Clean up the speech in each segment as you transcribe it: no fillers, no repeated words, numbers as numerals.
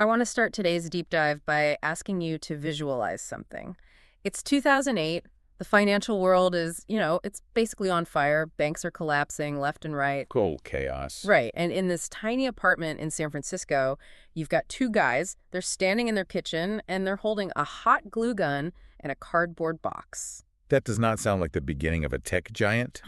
I want to start today's deep dive by asking you to visualize something. It's 2008. The financial world is, it's basically on fire. Banks are collapsing left and right. Cold chaos. Right. And in this tiny apartment in San Francisco, you've got two guys. They're standing in their kitchen and they're holding a hot glue gun and a cardboard box. That does not sound like the beginning of a tech giant.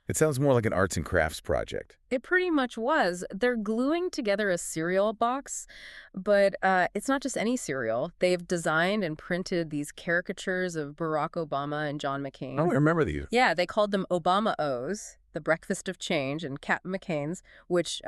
It sounds more like an arts and crafts project. It pretty much was. They're gluing together a cereal box, but it's not just any cereal. They've designed and printed these caricatures of Barack Obama and John McCain. Oh, I remember these. Yeah, they called them Obama O's, the breakfast of change, and Captain McCain's, which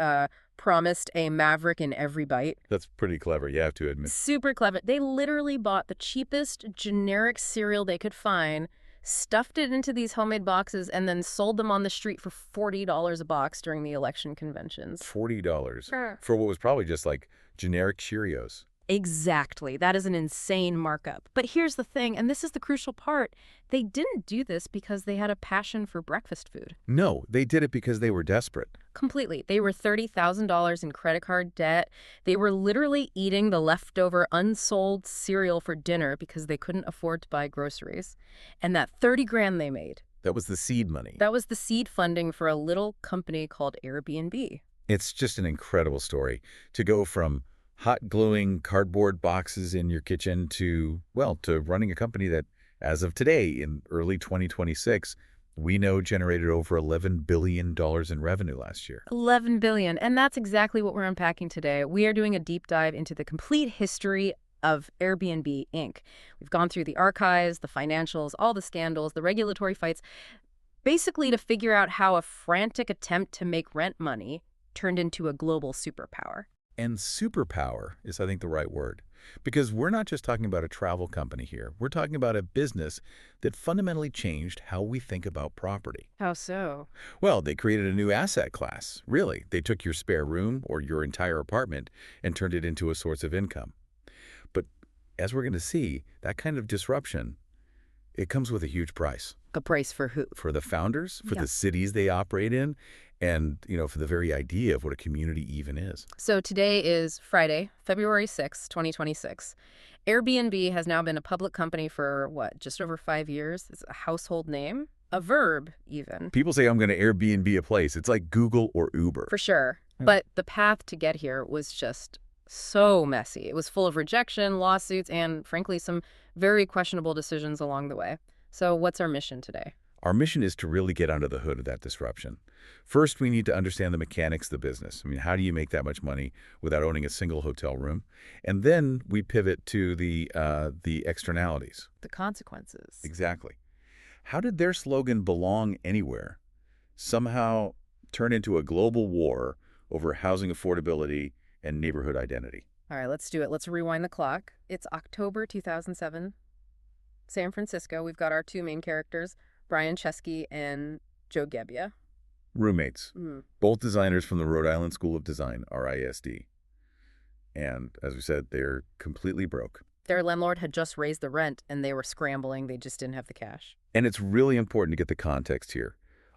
promised a maverick in every bite. That's pretty clever, you have to admit. Super clever. They literally bought the cheapest generic cereal they could find, stuffed it into these homemade boxes, and then sold them on the street for $40 a box during the election conventions. $40 Sure. for what was probably just like generic Cheerios. Exactly. That is an insane markup. But here's the thing, and this is the crucial part. They didn't do this because they had a passion for breakfast food. No, they did it because they were desperate. Completely. They were $30,000 in credit card debt. They were literally eating the leftover unsold cereal for dinner because they couldn't afford to buy groceries. And that 30 grand they made, That was the seed money. that was the seed funding for a little company called Airbnb. It's just an incredible story to go from hot gluing cardboard boxes in your kitchen to running a company that, as of today, in early 2026, we know generated over $11 billion in revenue last year. 11 billion. And that's exactly what we're unpacking today. We are doing a deep dive into the complete history of Airbnb Inc. We've gone through the archives, the financials, all the scandals, the regulatory fights, basically to figure out how a frantic attempt to make rent money turned into a global superpower. And superpower is, I think, the right word. Because we're not just talking about a travel company here. We're talking about a business that fundamentally changed how we think about property. How so? Well, they created a new asset class. Really, they took your spare room or your entire apartment and turned it into a source of income. But as we're going to see, that kind of disruption, it comes with a huge price. A price for who? For the founders, for Yeah. the cities they operate in, and, for the very idea of what a community even is. So today is Friday, February 6, 2026. Airbnb has now been a public company for, just over 5 years? It's a household name, a verb even. People say I'm going to Airbnb a place. It's like Google or Uber. For sure. Yeah. But the path to get here was just so messy. It was full of rejection, lawsuits, and frankly, some very questionable decisions along the way. So what's our mission today? Our mission is to really get under the hood of that disruption. First, we need to understand the mechanics of the business. I mean, how do you make that much money without owning a single hotel room? And then we pivot to the externalities. The consequences. Exactly. How did their slogan, "Belong Anywhere," somehow turn into a global war over housing affordability and neighborhood identity? All right, let's do it. Let's rewind the clock. It's October 2007, San Francisco. We've got our two main characters, Brian Chesky and Joe Gebbia. Roommates, both designers from the Rhode Island School of Design, RISD. And as we said, they're completely broke. Their landlord had just raised the rent, and they were scrambling. They just didn't have the cash. And it's really important to get the context here.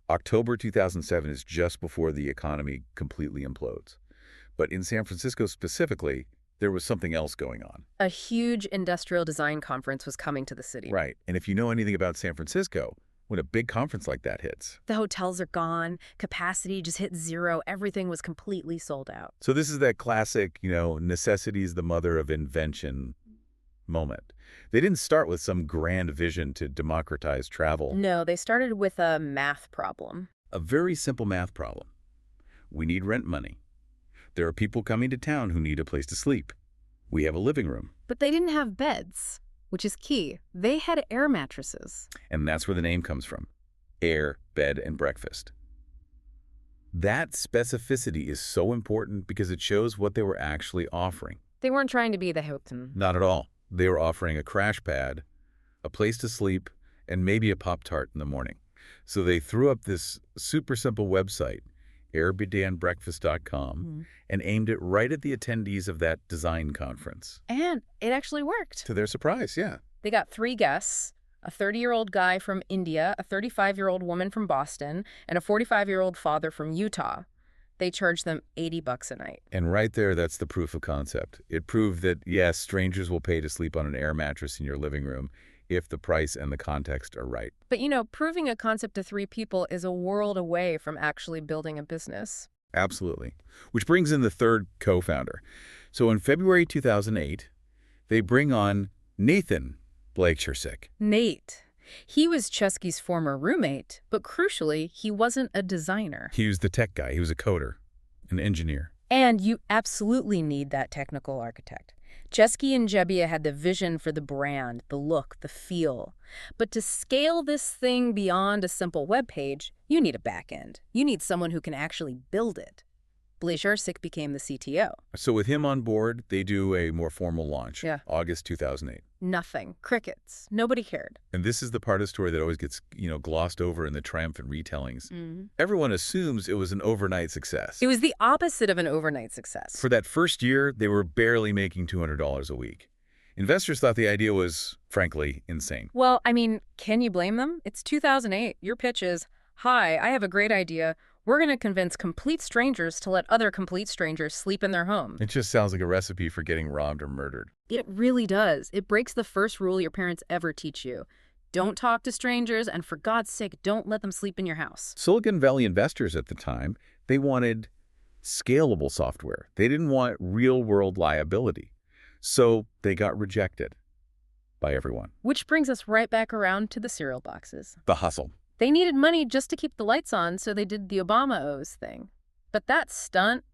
October 2007 is just before the economy completely implodes. But in San Francisco specifically, there was something else going on. A huge industrial design conference was coming to the city. Right. And if you know anything about San Francisco, when a big conference like that hits. The hotels are gone. Capacity just hit zero. Everything was completely sold out. So this is that classic, necessity is the mother of invention moment. They didn't start with some grand vision to democratize travel. No, they started with a math problem. A very simple math problem. We need rent money. There are people coming to town who need a place to sleep. We have a living room. But they didn't have beds, which is key. They had air mattresses. And that's where the name comes from. Air, bed, and breakfast. That specificity is so important because it shows what they were actually offering. They weren't trying to be the Hilton. Not at all. They were offering a crash pad, a place to sleep, and maybe a Pop-Tart in the morning. So they threw up this super simple website, airbnbbreakfast.com, and aimed it right at the attendees of that design conference. And it actually worked. To their surprise, yeah. They got 3 guests, a 30-year-old guy from India, a 35-year-old woman from Boston, and a 45-year-old father from Utah. They charged them $80 a night. And right there, that's the proof of concept. It proved that, yes, strangers will pay to sleep on an air mattress in your living room if the price and the context are right. But, proving a concept to 3 people is a world away from actually building a business. Absolutely. Which brings in the third co-founder. So in February 2008, they bring on Nathan Blakershick. Nate. He was Chesky's former roommate, but crucially, he wasn't a designer. He was the tech guy. He was a coder, an engineer. And you absolutely need that technical architect. Chesky and Jebbia had the vision for the brand, the look, the feel. But to scale this thing beyond a simple web page, you need a back end. You need someone who can actually build it. Blazersik became the CTO. So with him on board, they do a more formal launch, Yeah. August 2008. Nothing. Crickets. Nobody cared. And this is the part of the story that always gets, glossed over in the triumphant retellings. Mm-hmm. Everyone assumes it was an overnight success. It was the opposite of an overnight success. For that first year, they were barely making $200 a week. Investors thought the idea was, frankly, insane. Well, can you blame them? It's 2008. Your pitch is, hi, I have a great idea. We're going to convince complete strangers to let other complete strangers sleep in their homes. It just sounds like a recipe for getting robbed or murdered. It really does. It breaks the first rule your parents ever teach you. Don't talk to strangers, and for God's sake, don't let them sleep in your house. Silicon Valley investors at the time, they wanted scalable software. They didn't want real-world liability. So they got rejected by everyone. Which brings us right back around to the cereal boxes. The hustle. They needed money just to keep the lights on, so they did the Obama O's thing. But that stunt,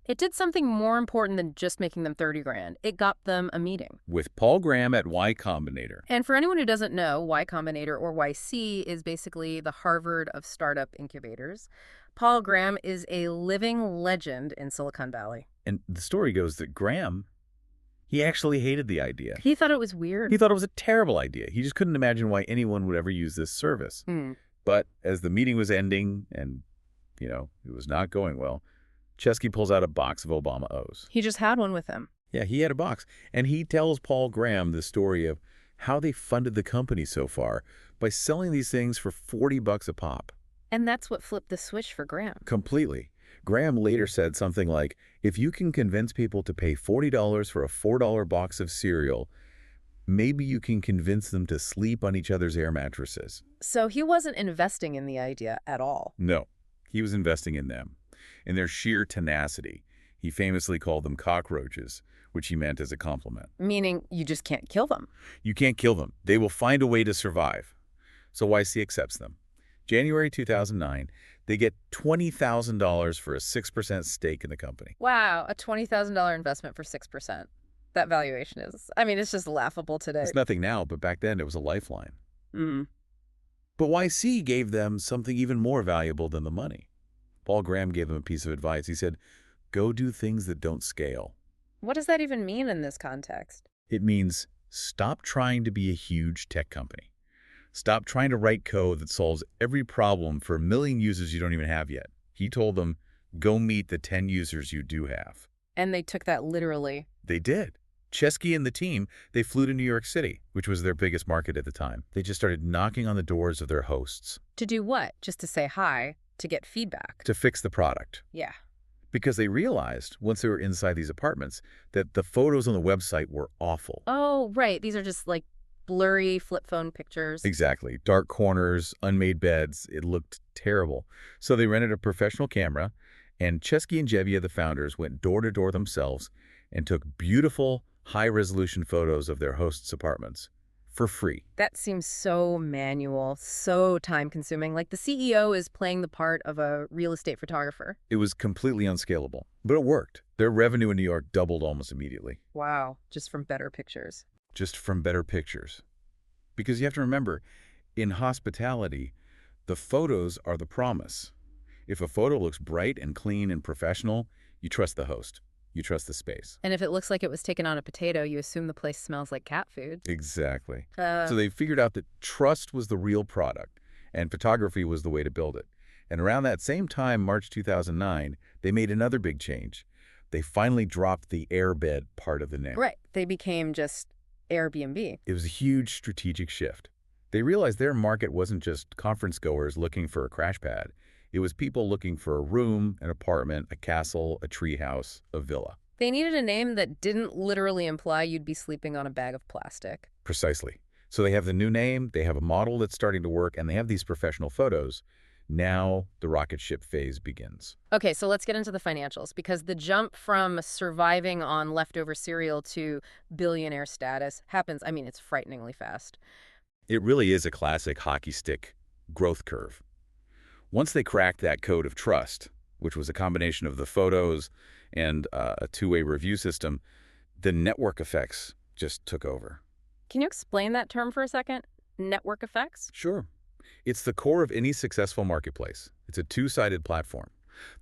it did something more important than just making them 30 grand. It got them a meeting. With Paul Graham at Y Combinator. And for anyone who doesn't know, Y Combinator, or YC, is basically the Harvard of startup incubators. Paul Graham is a living legend in Silicon Valley. And the story goes that Graham, he actually hated the idea. He thought it was weird. He thought it was a terrible idea. He just couldn't imagine why anyone would ever use this service. But as the meeting was ending and, it was not going well, Chesky pulls out a box of Obama O's. He just had one with him. Yeah, he had a box. And he tells Paul Graham the story of how they funded the company so far by selling these things for $40 a pop. And that's what flipped the switch for Graham. Completely. Graham later said something like, if you can convince people to pay $40 for a $4 box of cereal, maybe you can convince them to sleep on each other's air mattresses. So he wasn't investing in the idea at all. No, he was investing in them, in their sheer tenacity. He famously called them cockroaches, which he meant as a compliment. Meaning you just can't kill them. You can't kill them. They will find a way to survive. So YC accepts them. January 2009, they get $20,000 for a 6% stake in the company. Wow, a $20,000 investment for 6%. That valuation is, it's just laughable today. It's nothing now, but back then it was a lifeline. Mm. But YC gave them something even more valuable than the money. Paul Graham gave them a piece of advice. He said, go do things that don't scale. What does that even mean in this context? It means stop trying to be a huge tech company. Stop trying to write code that solves every problem for a million users you don't even have yet. He told them, go meet the 10 users you do have. And they took that literally. They did. Chesky and the team, they flew to New York City, which was their biggest market at the time. They just started knocking on the doors of their hosts. To do what? Just to say hi, to get feedback. To fix the product. Yeah. Because they realized, once they were inside these apartments, that the photos on the website were awful. Oh, right. These are just like blurry flip phone pictures. Exactly. Dark corners, unmade beds. It looked terrible. So they rented a professional camera, and Chesky and Jebbia, the founders, went door to door themselves and took beautiful, high-resolution photos of their hosts' apartments for free. That seems so manual, so time-consuming. Like the CEO is playing the part of a real estate photographer. It was completely unscalable, but it worked. Their revenue in New York doubled almost immediately. Wow, just from better pictures. Just from better pictures. Because you have to remember, in hospitality, the photos are the promise. If a photo looks bright and clean and professional, you trust the host. You trust the space. And if it looks like it was taken on a potato, you assume the place smells like cat food. Exactly. So they figured out that trust was the real product, and photography was the way to build it. And around that same time, March 2009, they made another big change. They finally dropped the airbed part of the name. Right. They became just Airbnb. It was a huge strategic shift. They realized their market wasn't just conference goers looking for a crash pad. It was people looking for a room, an apartment, a castle, a treehouse, a villa. They needed a name that didn't literally imply you'd be sleeping on a bag of plastic. Precisely. So they have the new name, they have a model that's starting to work, and they have these professional photos. Now the rocket ship phase begins. Okay, so let's get into the financials, because the jump from surviving on leftover cereal to billionaire status happens, it's frighteningly fast. It really is a classic hockey stick growth curve. Once they cracked that code of trust, which was a combination of the photos and a two-way review system, the network effects just took over. Can you explain that term for a second? Network effects? Sure. It's the core of any successful marketplace. It's a two-sided platform.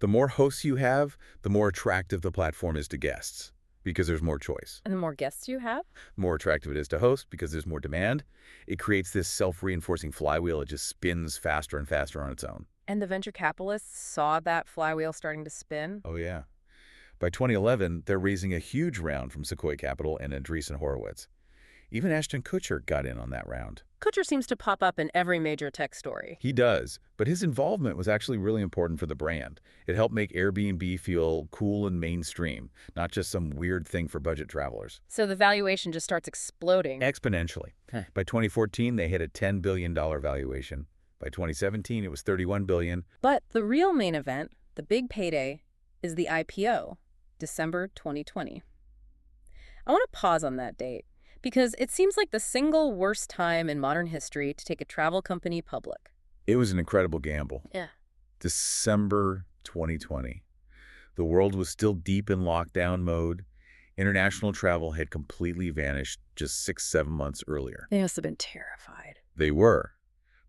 The more hosts you have, the more attractive the platform is to guests, because there's more choice. And the more guests you have? The more attractive it is to hosts, because there's more demand. It creates this self-reinforcing flywheel. It just spins faster and faster on its own. And the venture capitalists saw that flywheel starting to spin? Oh, yeah. By 2011, they're raising a huge round from Sequoia Capital and Andreessen Horowitz. Even Ashton Kutcher got in on that round. Kutcher seems to pop up in every major tech story. He does, but his involvement was actually really important for the brand. It helped make Airbnb feel cool and mainstream, not just some weird thing for budget travelers. So the valuation just starts exploding. Exponentially. By 2014, they hit a $10 billion valuation. By 2017, it was $31 billion. But the real main event, the big payday, is the IPO, December 2020. I want to pause on that date, because it seems like the single worst time in modern history to take a travel company public. It was an incredible gamble. Yeah. December 2020. The world was still deep in lockdown mode. International travel had completely vanished just 6-7 months earlier. They must have been terrified. They were.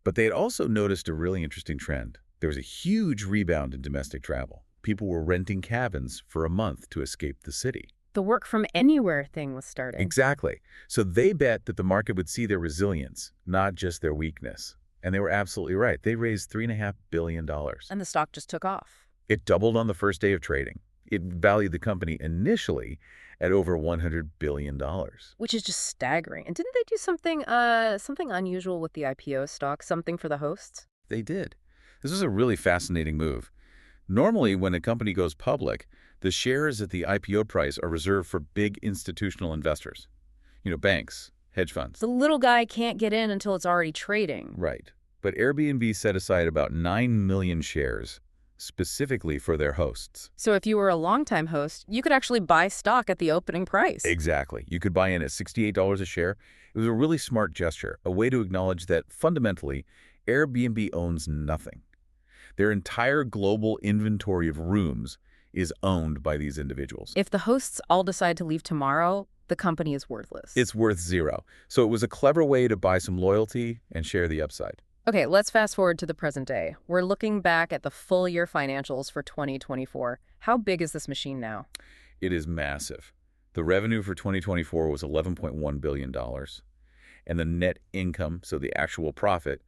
But they had also noticed a really interesting trend. There was a huge rebound in domestic travel. People were renting cabins for a month to escape the city. The work from anywhere thing was starting. Exactly. So they bet that the market would see their resilience, not just their weakness. And they were absolutely right. They raised $3.5 billion. And the stock just took off. It doubled on the first day of trading. It valued the company initially at over $100 billion. Which is just staggering. And didn't they do something unusual with the IPO stock, something for the hosts? They did. This was a really fascinating move. Normally, when a company goes public, the shares at the IPO price are reserved for big institutional investors. Banks, hedge funds. The little guy can't get in until it's already trading. Right. But Airbnb set aside about 9 million shares specifically for their hosts. So if you were a longtime host, you could actually buy stock at the opening price. Exactly. You could buy in at $68 a share. It was a really smart gesture, a way to acknowledge that fundamentally, Airbnb owns nothing. Their entire global inventory of rooms is owned by these individuals. If the hosts all decide to leave tomorrow, the company is worthless. It's worth zero. So it was a clever way to buy some loyalty and share the upside. Okay, let's fast forward to the present day. We're looking back at the full year financials for 2024. How big is this machine now? It is massive. The revenue for 2024 was $11.1 billion. And the net income, so the actual profit,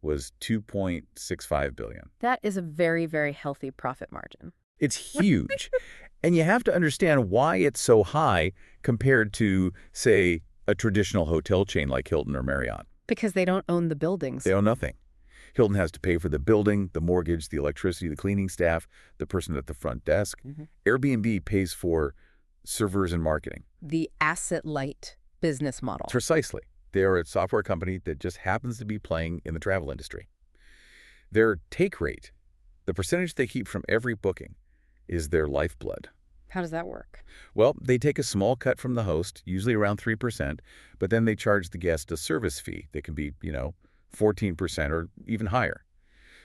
was $2.65 billion. That is a very, very healthy profit margin. It's huge. And you have to understand why it's so high compared to, say, a traditional hotel chain like Hilton or Marriott. Because they don't own the buildings. They own nothing. Hilton has to pay for the building, the mortgage, the electricity, the cleaning staff, the person at the front desk. Airbnb pays for servers and marketing. The asset-light business model. Precisely. They are a software company that just happens to be playing in the travel industry. Their take rate, the percentage they keep from every booking, is their lifeblood. How does that work? Well, they take a small cut from the host, usually around 3%, but then they charge the guest a service fee that can be, 14% or even higher.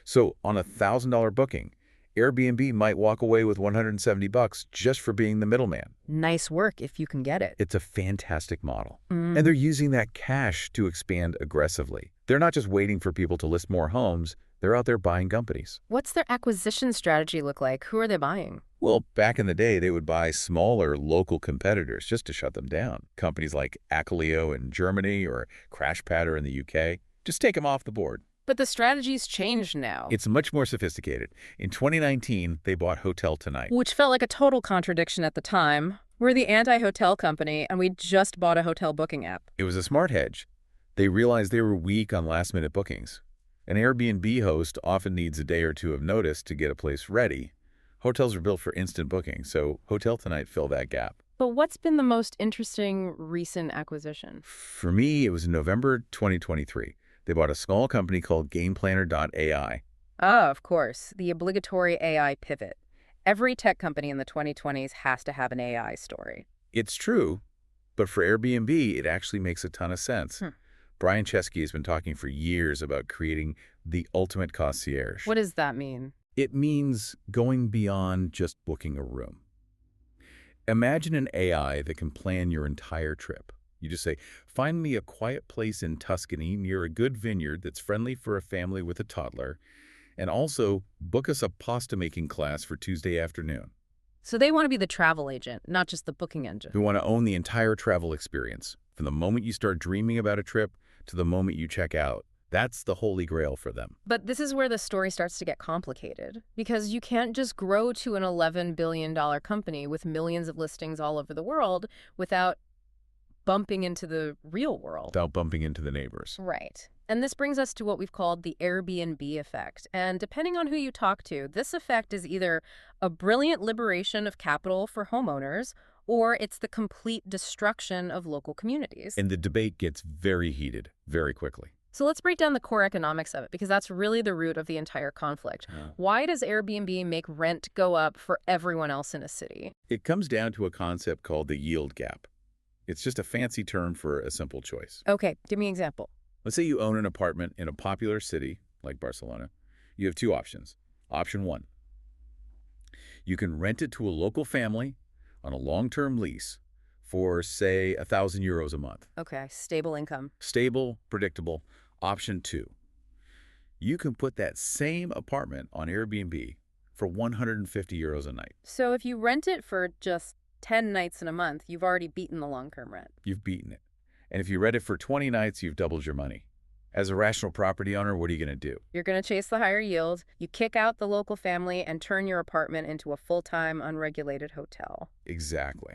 So on a $1,000 booking, Airbnb might walk away with $170 just for being the middleman. Nice work if you can get it. It's a fantastic model. And they're using that cash to expand aggressively. They're not just waiting for people to list more homes. They're out there buying companies. What's their acquisition strategy look like? Who are they buying? Well, back in the day, they would buy smaller local competitors just to shut them down. Companies like Acaleo in Germany or CrashPatter in the UK. Just take them off the board. But the strategy's changed now. It's much more sophisticated. In 2019, they bought Hotel Tonight. Which felt like a total contradiction at the time. We're the anti-hotel company, and we just bought a hotel booking app. It was a smart hedge. They realized they were weak on last-minute bookings. An Airbnb host often needs a day or two of notice to get a place ready. Hotels are built for instant booking, so Hotel Tonight fill that gap. But what's been the most interesting recent acquisition? For me, it was in November 2023. They bought a small company called GamePlanner.ai. Ah, of course, the obligatory AI pivot. Every tech company in the 2020s has to have an AI story. It's true, but for Airbnb, it actually makes a ton of sense. Hmm. Brian Chesky has been talking for years about creating the ultimate concierge. What does that mean? It means going beyond just booking a room. Imagine an AI that can plan your entire trip. You just say, find me a quiet place in Tuscany near a good vineyard that's friendly for a family with a toddler, and also book us a pasta-making class for Tuesday afternoon. So they want to be the travel agent, not just the booking engine. We want to own the entire travel experience, from the moment you start dreaming about a trip to the moment you check out. That's the holy grail for them. But this is where the story starts to get complicated, because you can't just grow to an $11 billion company with millions of listings all over the world without bumping into the real world. Without bumping into the neighbors. Right. And this brings us to what we've called the Airbnb effect. And depending on who you talk to, this effect is either a brilliant liberation of capital for homeowners, or it's the complete destruction of local communities. And the debate gets very heated very quickly. So let's break down the core economics of it, because that's really the root of the entire conflict. Why does Airbnb make rent go up for everyone else in a city? It comes down to a concept called the yield gap. It's just a fancy term for a simple choice. Okay, give me an example. Let's say you own an apartment in a popular city like Barcelona. You have two options. Option one, you can rent it to a local family on a long-term lease for, say, €1,000 a month. Okay, stable income. Stable, predictable. Option two, you can put that same apartment on Airbnb for €150 a night. So if you rent it for just 10 nights in a month, you've already beaten the long-term rent. You've beaten it. And if you rent it for 20 nights, you've doubled your money. As a rational property owner, what are you going to do? You're going to chase the higher yield, you kick out the local family, and turn your apartment into a full-time, unregulated hotel. Exactly.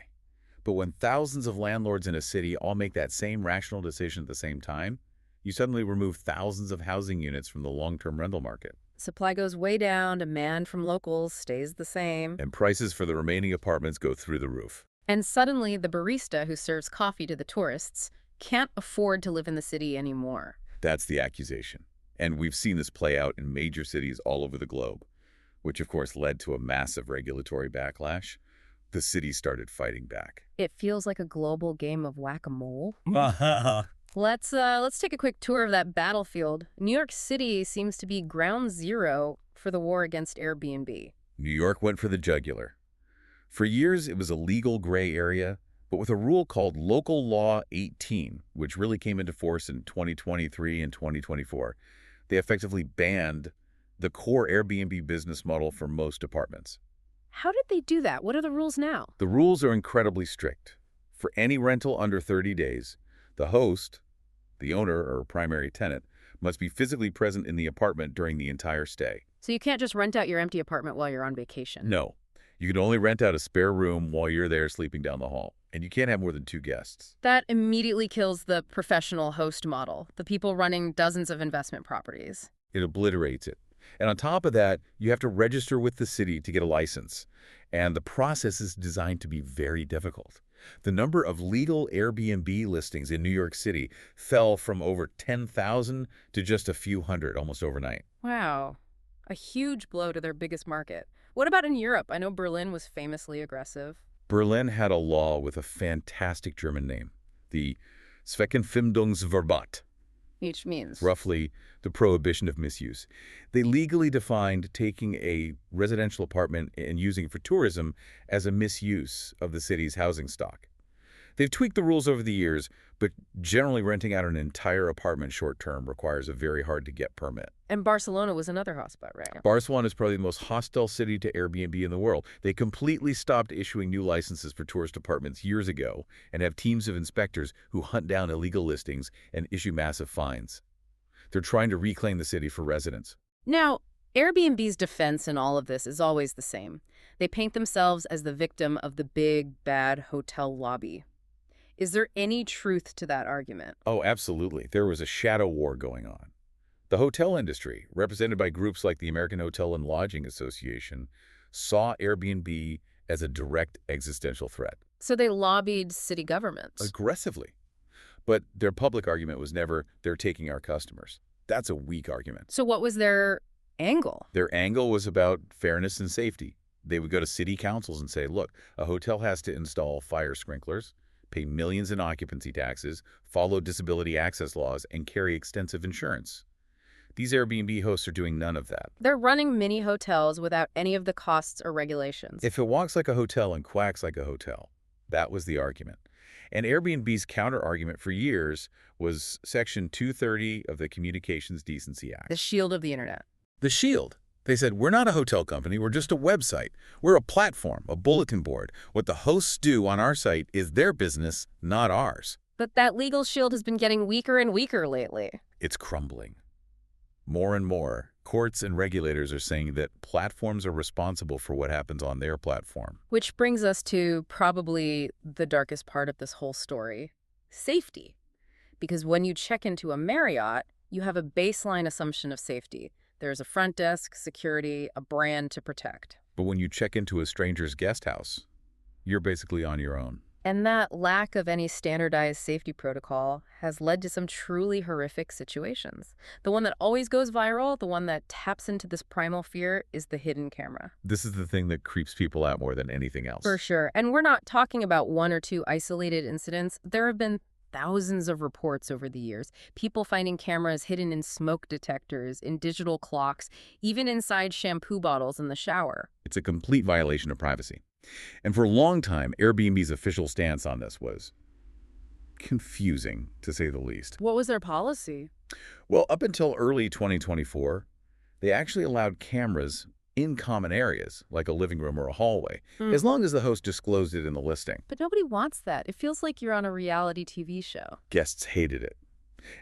But when thousands of landlords in a city all make that same rational decision at the same time, you suddenly remove thousands of housing units from the long-term rental market. Supply goes way down, demand from locals stays the same. And prices for the remaining apartments go through the roof. And suddenly, the barista who serves coffee to the tourists can't afford to live in the city anymore. That's the accusation. And we've seen this play out in major cities all over the globe, which of course led to a massive regulatory backlash. The cities started fighting back. It feels like a global game of whack-a-mole. Let's take a quick tour of that battlefield. New York City seems to be ground zero for the war against Airbnb. New York went for the jugular. For years, it was a legal gray area, but with a rule called Local Law 18, which really came into force in 2023 and 2024, they effectively banned the core Airbnb business model for most apartments. How did they do that? What are the rules now? The rules are incredibly strict. For any rental under 30 days, the host, the owner or primary tenant, must be physically present in the apartment during the entire stay. So you can't just rent out your empty apartment while you're on vacation? No. You can only rent out a spare room while you're there sleeping down the hall. And you can't have more than 2 guests. That immediately kills the professional host model, the people running dozens of investment properties. It obliterates it. And on top of that, you have to register with the city to get a license. And the process is designed to be very difficult. The number of legal Airbnb listings in New York City fell from over 10,000 to just a few hundred almost overnight. Wow. A huge blow to their biggest market. What about in Europe? I know Berlin was famously aggressive. Berlin had a law with a fantastic German name, the Zweckentfremdungsverbot. Which means? Roughly the prohibition of misuse. They legally defined taking a residential apartment and using it for tourism as a misuse of the city's housing stock. They've tweaked the rules over the years, but generally renting out an entire apartment short-term requires a very hard-to-get permit. And Barcelona was another hotspot, right? Barcelona is probably the most hostile city to Airbnb in the world. They completely stopped issuing new licenses for tourist apartments years ago and have teams of inspectors who hunt down illegal listings and issue massive fines. They're trying to reclaim the city for residents. Now, Airbnb's defense in all of this is always the same. They paint themselves as the victim of the big, bad hotel lobby. Is there any truth to that argument? Oh, absolutely. There was a shadow war going on. The hotel industry, represented by groups like the American Hotel and Lodging Association, saw Airbnb as a direct existential threat. So they lobbied city governments. Aggressively. But their public argument was never, they're taking our customers. That's a weak argument. So what was their angle? Their angle was about fairness and safety. They would go to city councils and say, look, a hotel has to install fire sprinklers, pay millions in occupancy taxes, follow disability access laws, and carry extensive insurance. These Airbnb hosts are doing none of that. They're running mini hotels without any of the costs or regulations. If it walks like a hotel and quacks like a hotel, that was the argument. And Airbnb's counter-argument for years was Section 230 of the Communications Decency Act. The shield of the internet. The shield. They said, we're not a hotel company, we're just a website. We're a platform, a bulletin board. What the hosts do on our site is their business, not ours. But that legal shield has been getting weaker and weaker lately. It's crumbling. More and more, courts and regulators are saying that platforms are responsible for what happens on their platform. Which brings us to probably the darkest part of this whole story, safety. Because when you check into a Marriott, you have a baseline assumption of safety. There's a front desk, security, a brand to protect. But when you check into a stranger's guest house, you're basically on your own. And that lack of any standardized safety protocol has led to some truly horrific situations. The one that always goes viral, the one that taps into this primal fear, is the hidden camera. This is the thing that creeps people out more than anything else. For sure. And we're not talking about one or two isolated incidents. There have been thousands of reports over the years. People finding cameras hidden in smoke detectors, in digital clocks, even inside shampoo bottles in the shower. It's a complete violation of privacy. And for a long time, Airbnb's official stance on this was confusing, to say the least. What was their policy? Well, up until early 2024, they actually allowed cameras in common areas, like a living room or a hallway, as long as the host disclosed it in the listing. But nobody wants that. It feels like you're on a reality TV show. Guests hated it.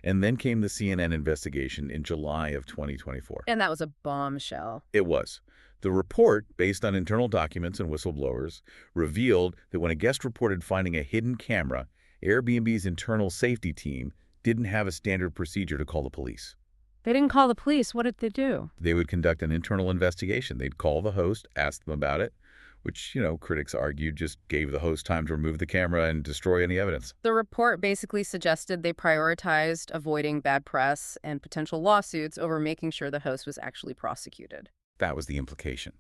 And then came the CNN investigation in July of 2024. And that was a bombshell. It was. The report, based on internal documents and whistleblowers, revealed that when a guest reported finding a hidden camera, Airbnb's internal safety team didn't have a standard procedure to call the police. They didn't call the police. What did they do? They would conduct an internal investigation. They'd call the host, ask them about it, which, critics argued just gave the host time to remove the camera and destroy any evidence. The report basically suggested they prioritized avoiding bad press and potential lawsuits over making sure the host was actually prosecuted. That was the implication.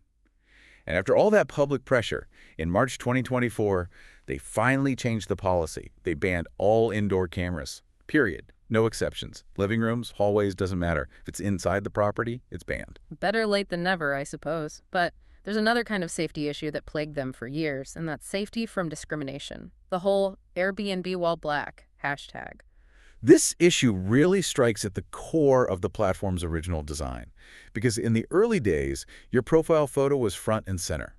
And after all that public pressure, in March 2024, they finally changed the policy. They banned all indoor cameras, period. No exceptions. Living rooms, hallways, doesn't matter. If it's inside the property, it's banned. Better late than never, I suppose. But there's another kind of safety issue that plagued them for years, and that's safety from discrimination. The whole Airbnb while black hashtag. This issue really strikes at the core of the platform's original design, because in the early days, your profile photo was front and center.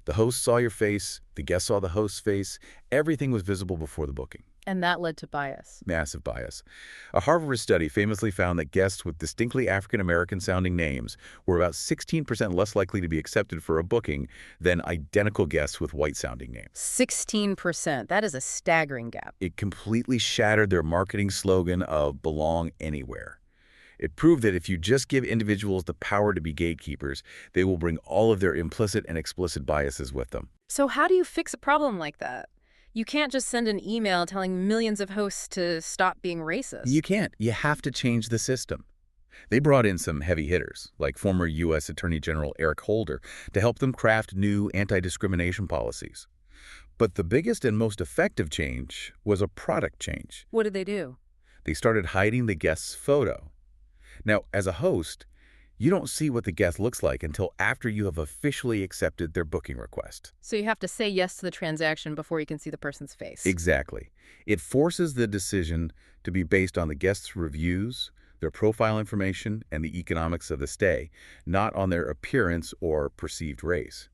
The host saw your face, the guest saw the host's face, everything was visible before the booking. And that led to bias. Massive bias. A Harvard study famously found that guests with distinctly African-American sounding names were about 16% less likely to be accepted for a booking than identical guests with white-sounding names. 16%. That is a staggering gap. It completely shattered their marketing slogan of belong anywhere. It proved that if you just give individuals the power to be gatekeepers, they will bring all of their implicit and explicit biases with them. So how do you fix a problem like that? You can't just send an email telling millions of hosts to stop being racist. You can't. You have to change the system. They brought in some heavy hitters, like former U.S. Attorney General Eric Holder, to help them craft new anti-discrimination policies. But the biggest and most effective change was a product change. What did they do? They started hiding the guest's photo. Now, as a host, you don't see what the guest looks like until after you have officially accepted their booking request. So you have to say yes to the transaction before you can see the person's face. Exactly. It forces the decision to be based on the guest's reviews, their profile information, and the economics of the stay, not on their appearance or perceived race.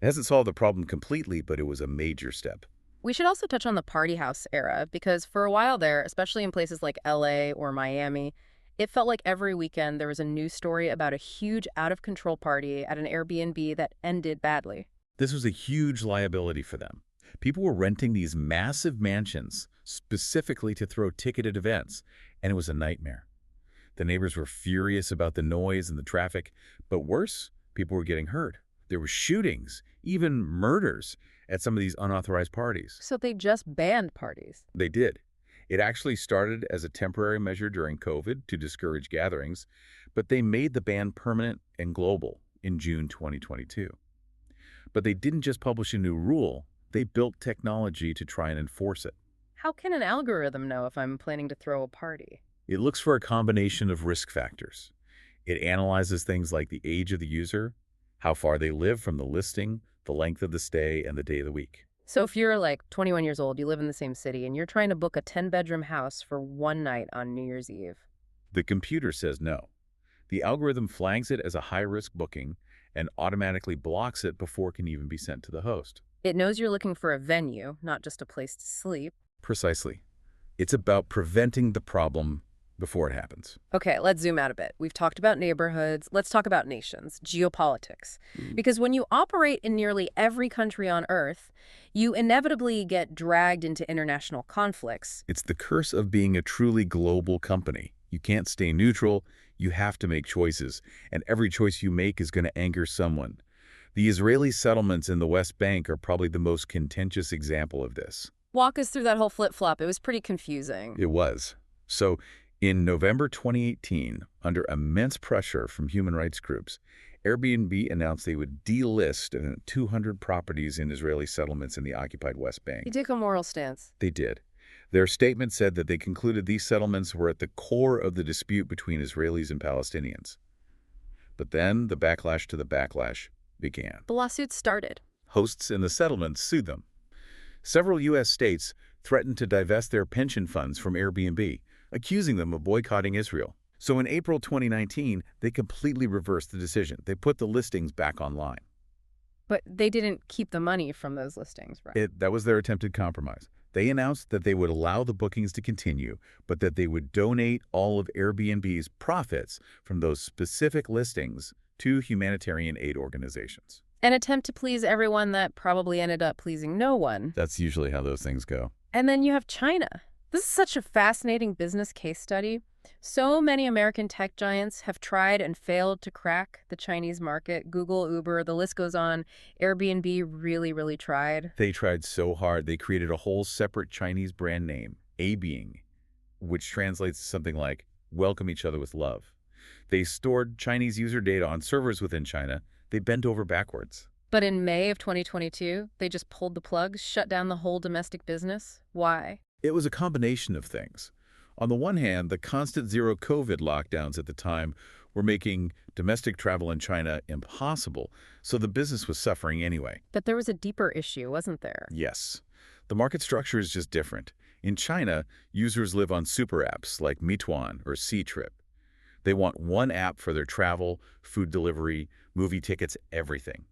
It hasn't solved the problem completely, but it was a major step. We should also touch on the party house era, because for a while there, especially in places like LA or Miami, it felt like every weekend there was a news story about a huge out-of-control party at an Airbnb that ended badly. This was a huge liability for them. People were renting these massive mansions specifically to throw ticketed events, and it was a nightmare. The neighbors were furious about the noise and the traffic, but worse, people were getting hurt. There were shootings, even murders at some of these unauthorized parties. So they just banned parties. They did. It actually started as a temporary measure during COVID to discourage gatherings, but they made the ban permanent and global in June 2022. But they didn't just publish a new rule, they built technology to try and enforce it. How can an algorithm know if I'm planning to throw a party? It looks for a combination of risk factors. It analyzes things like the age of the user, how far they live from the listing, the length of the stay, and the day of the week. So if you're like 21 years old, you live in the same city, and you're trying to book a 10-bedroom house for one night on New Year's Eve. The computer says no. The algorithm flags it as a high-risk booking and automatically blocks it before it can even be sent to the host. It knows you're looking for a venue, not just a place to sleep. Precisely. It's about preventing the problem before it happens. Okay, let's zoom out a bit. We've talked about neighborhoods. Let's talk about nations, geopolitics. Because when you operate in nearly every country on Earth, you inevitably get dragged into international conflicts. It's the curse of being a truly global company. You can't stay neutral. You have to make choices, and every choice you make is going to anger someone. The Israeli settlements in the West Bank are probably the most contentious example of this. Walk us through that whole flip-flop. It was pretty confusing. It was. So, in November 2018, under immense pressure from human rights groups, Airbnb announced they would delist 200 properties in Israeli settlements in the occupied West Bank. You take a moral stance. They did. Their statement said that they concluded these settlements were at the core of the dispute between Israelis and Palestinians. But then the backlash to the backlash began. The lawsuit started. Hosts in the settlements sued them. Several U.S. states threatened to divest their pension funds from Airbnb, accusing them of boycotting Israel. So in April 2019, they completely reversed the decision. They put the listings back online. But they didn't keep the money from those listings, right? That was their attempted compromise. They announced that they would allow the bookings to continue, but that they would donate all of Airbnb's profits from those specific listings to humanitarian aid organizations. An attempt to please everyone that probably ended up pleasing no one. That's usually how those things go. And then you have China. This is such a fascinating business case study. So many American tech giants have tried and failed to crack the Chinese market. Google, Uber, the list goes on. Airbnb really tried. They tried so hard, they created a whole separate Chinese brand name, Abeing, which translates to something like, welcome each other with love. They stored Chinese user data on servers within China. They bent over backwards. But in May of 2022, they just pulled the plug, shut down the whole domestic business. Why? It was a combination of things. On the one hand, the constant zero COVID lockdowns at the time were making domestic travel in China impossible, so the business was suffering anyway. But there was a deeper issue, wasn't there? Yes. The market structure is just different. In China, users live on super apps like Meituan or Ctrip. They want one app for their travel, food delivery, movie tickets, everything.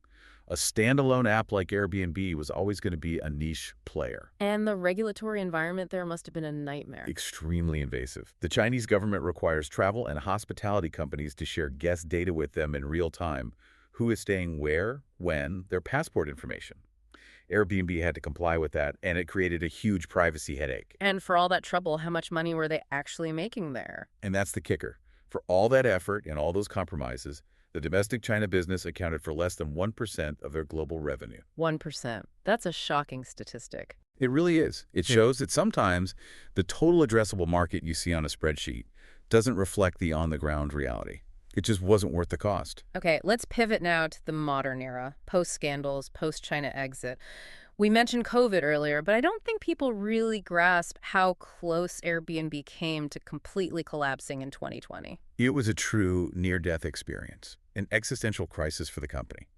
A standalone app like Airbnb was always going to be a niche player. And the regulatory environment there must have been a nightmare. Extremely invasive. The Chinese government requires travel and hospitality companies to share guest data with them in real time. Who is staying where, when, their passport information. Airbnb had to comply with that, and it created a huge privacy headache. And for all that trouble, how much money were they actually making there? And that's the kicker. For all that effort and all those compromises, the domestic China business accounted for less than 1% of their global revenue. 1%. That's a shocking statistic. It really is. It shows that sometimes the total addressable market you see on a spreadsheet doesn't reflect the on-the-ground reality. It just wasn't worth the cost. Okay, let's pivot now to the modern era, post-scandals, post-China exit. We mentioned COVID earlier, but I don't think people really grasp how close Airbnb came to completely collapsing in 2020. It was a true near-death experience, an existential crisis for the company.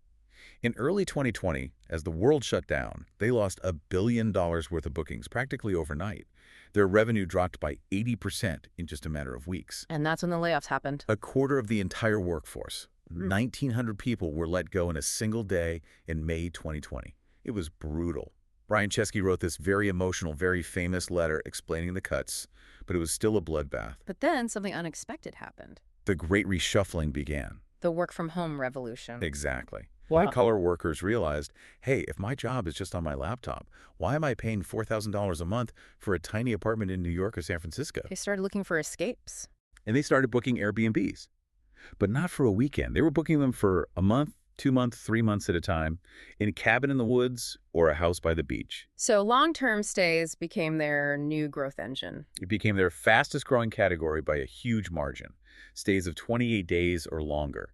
In early 2020, as the world shut down, they lost $1 billion worth of bookings practically overnight. Their revenue dropped by 80% in just a matter of weeks. And that's when the layoffs happened. A quarter of the entire workforce, 1,900 people, were let go in a single day in May 2020. It was brutal. Brian Chesky wrote this very emotional, very famous letter explaining the cuts, but it was still a bloodbath. But then something unexpected happened. The great reshuffling began. The work-from-home revolution. Exactly. Wow. White-collar workers realized, hey, if my job is just on my laptop, why am I paying $4,000 a month for a tiny apartment in New York or San Francisco? They started looking for escapes. And they started booking Airbnbs, but not for a weekend. They were booking them for a month, 2 months, 3 months at a time, in a cabin in the woods or a house by the beach. So long-term stays became their new growth engine. It became their fastest growing category by a huge margin, stays of 28 days or longer.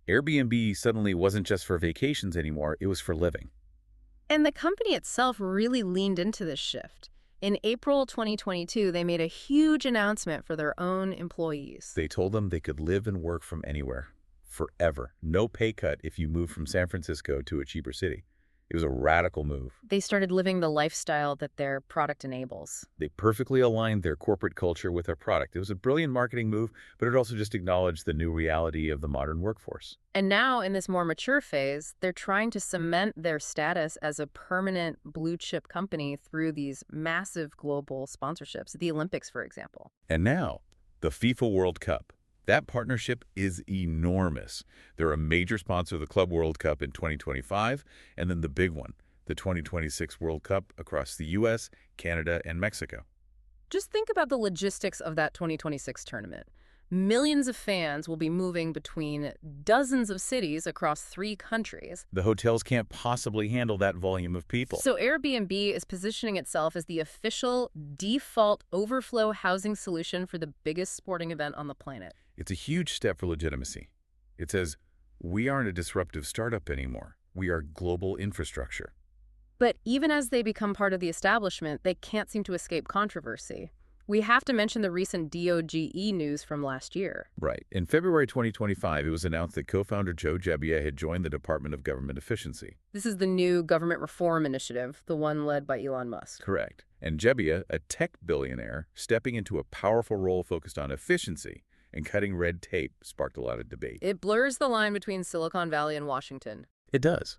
Airbnb suddenly wasn't just for vacations anymore, it was for living. And the company itself really leaned into this shift. In April 2022, they made a huge announcement for their own employees. They told them they could live and work from anywhere, forever. No pay cut if you move from San Francisco to a cheaper city. It was a radical move. They started living the lifestyle that their product enables. They perfectly aligned their corporate culture with their product. It was a brilliant marketing move, but it also just acknowledged the new reality of the modern workforce. And now, in this more mature phase, they're trying to cement their status as a permanent blue-chip company through these massive global sponsorships, the Olympics, for example. And now, the FIFA World Cup. That partnership is enormous. They're a major sponsor of the Club World Cup in 2025, and then the big one, the 2026 World Cup across the U.S., Canada, and Mexico. Just think about the logistics of that 2026 tournament. Millions of fans will be moving between dozens of cities across 3 countries. The hotels can't possibly handle that volume of people. So Airbnb is positioning itself as the official default overflow housing solution for the biggest sporting event on the planet. It's a huge step for legitimacy. It says, we aren't a disruptive startup anymore. We are global infrastructure. But even as they become part of the establishment, they can't seem to escape controversy. We have to mention the recent DOGE news from last year. Right. In February 2025, it was announced that co-founder Joe Gebbia had joined the Department of Government Efficiency. This is the new government reform initiative, the one led by Elon Musk. Correct. And Gebbia, a tech billionaire, stepping into a powerful role focused on efficiency and cutting red tape, sparked a lot of debate. It blurs the line between Silicon Valley and Washington. It does.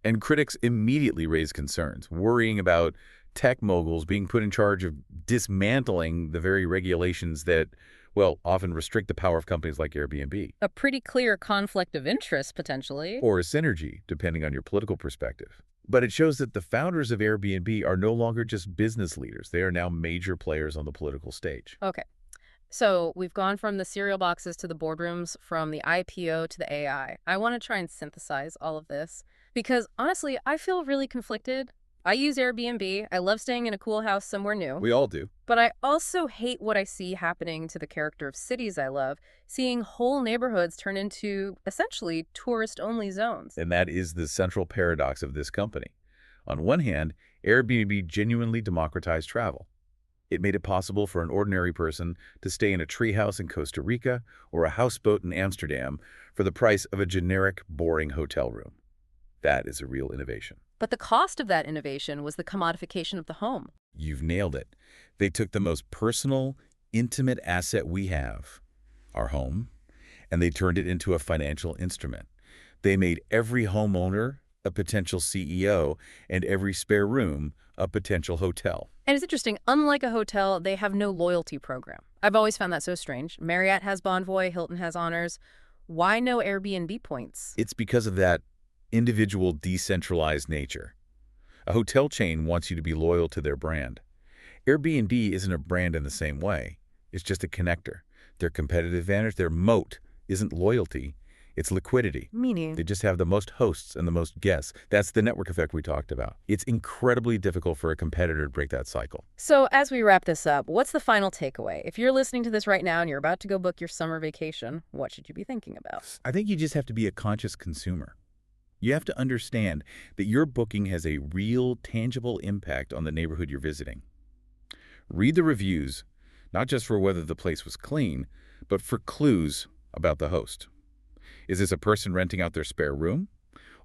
And critics immediately raised concerns, worrying about tech moguls being put in charge of dismantling the very regulations that, well, often restrict the power of companies like Airbnb. A pretty clear conflict of interest, potentially. Or a synergy, depending on your political perspective. But it shows that the founders of Airbnb are no longer just business leaders. They are now major players on the political stage. Okay. So we've gone from the cereal boxes to the boardrooms, from the IPO to the AI. I want to try and synthesize all of this because, honestly, I feel really conflicted. I use Airbnb. I love staying in a cool house somewhere new. We all do. But I also hate what I see happening to the character of cities I love, seeing whole neighborhoods turn into, essentially, tourist-only zones. And that is the central paradox of this company. On one hand, Airbnb genuinely democratized travel. It made it possible for an ordinary person to stay in a treehouse in Costa Rica or a houseboat in Amsterdam for the price of a generic, boring hotel room. That is a real innovation. But the cost of that innovation was the commodification of the home. You've nailed it. They took the most personal, intimate asset we have, our home, and they turned it into a financial instrument. They made every homeowner a potential CEO and every spare room a potential hotel. And it's interesting, unlike a hotel, they have no loyalty program. I've always found that so strange. Marriott has Bonvoy, Hilton has Honors. Why no Airbnb points? It's because of that individual, decentralized nature. A hotel chain wants you to be loyal to their brand. Airbnb isn't a brand in the same way. It's just a connector. Their competitive advantage, their moat, isn't loyalty. It's liquidity. Meaning? They just have the most hosts and the most guests. That's the network effect we talked about. It's incredibly difficult for a competitor to break that cycle. So as we wrap this up, what's the final takeaway? If you're listening to this right now and you're about to go book your summer vacation, what should you be thinking about? I think you just have to be a conscious consumer. You have to understand that your booking has a real, tangible impact on the neighborhood you're visiting. Read the reviews, not just for whether the place was clean, but for clues about the host. Is this a person renting out their spare room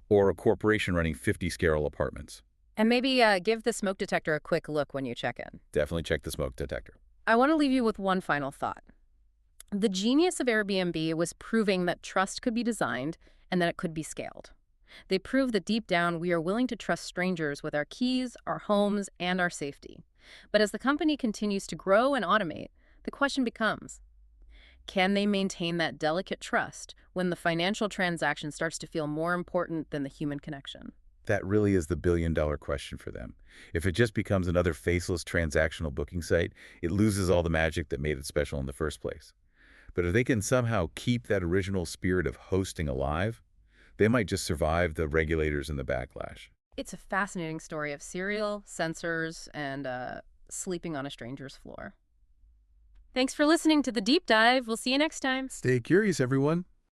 or a corporation running 50 sterile apartments? And maybe give the smoke detector a quick look when you check in. Definitely check the smoke detector. I want to leave you with one final thought. The genius of Airbnb was proving that trust could be designed and that it could be scaled. They proved that deep down we are willing to trust strangers with our keys, our homes, and our safety. But as the company continues to grow and automate, the question becomes, can they maintain that delicate trust when the financial transaction starts to feel more important than the human connection? That really is the billion-dollar question for them. If it just becomes another faceless transactional booking site, it loses all the magic that made it special in the first place. But if they can somehow keep that original spirit of hosting alive, they might just survive the regulators and the backlash. It's a fascinating story of cereal, sensors, and sleeping on a stranger's floor. Thanks for listening to The Deep Dive. We'll see you next time. Stay curious, everyone.